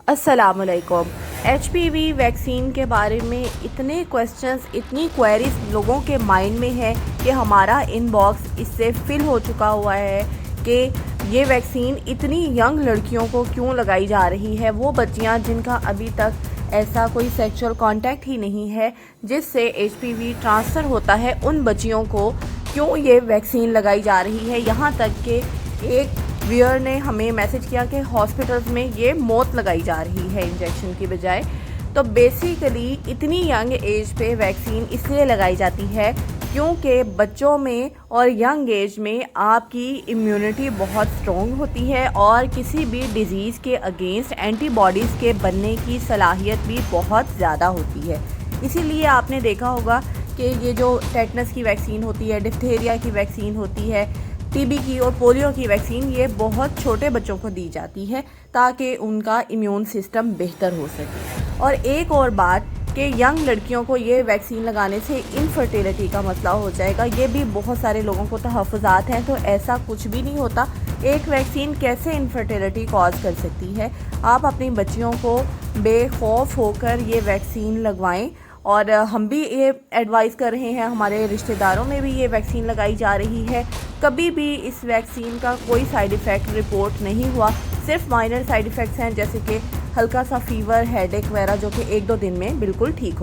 अस्सलाम वालेकुम। HPV vaccine के बारे में इतने क्वेश्चंस, इतनी क्वेरीज लोगों के माइंड में है कि हमारा इनबॉक्स इससे फिल हो चुका हुआ है कि ये वैक्सीन इतनी यंग लड़कियों को क्यों लगाई जा रही है। वो बच्चियां जिनका अभी तक ऐसा कोई सेक्सुअल कांटेक्ट ही नहीं है जिससे HPV ट्रांसफ़र होता है, उन बच्चियों को क्यों ये वैक्सीन लगाई जा रही है। यहाँ तक कि एक व्यूअर ने हमें मैसेज किया कि हॉस्पिटल्स में ये मौत लगाई जा रही है इंजेक्शन की बजाय। तो बेसिकली इतनी यंग एज पे वैक्सीन इसलिए लगाई जाती है क्योंकि बच्चों में और यंग एज में आपकी इम्यूनिटी बहुत स्ट्रॉन्ग होती है और किसी भी डिज़ीज़ के अगेंस्ट एंटीबॉडीज़ के बनने की सलाहियत भी बहुत ज़्यादा होती है। इसीलिए आपने देखा होगा कि ये जो टेटनस की वैक्सीन होती है, डिप्थीरिया की वैक्सीन होती है, TB की और पोलियो की वैक्सीन ये बहुत छोटे बच्चों को दी जाती है ताकि उनका इम्यून सिस्टम बेहतर हो सके। और एक और बात कि यंग लड़कियों को ये वैक्सीन लगाने से इनफर्टिलिटी का मसला हो जाएगा, ये भी बहुत सारे लोगों को तहफ़्फ़ुज़ात हैं। तो ऐसा कुछ भी नहीं होता। एक वैक्सीन कैसे इनफर्टिलिटी कॉज कर सकती है। आप अपनी बच्चियों को बेखौफ होकर ये वैक्सीन लगवाएं। और हम भी ये एडवाइस कर रहे हैं, हमारे रिश्तेदारों में भी ये वैक्सीन लगाई जा रही है। कभी भी इस वैक्सीन का कोई साइड इफ़ेक्ट रिपोर्ट नहीं हुआ, सिर्फ माइनर साइड इफ़ेक्ट्स हैं जैसे कि हल्का सा फीवर, हेडेक वगैरह, जो कि 1-2 दिन में बिल्कुल ठीक हो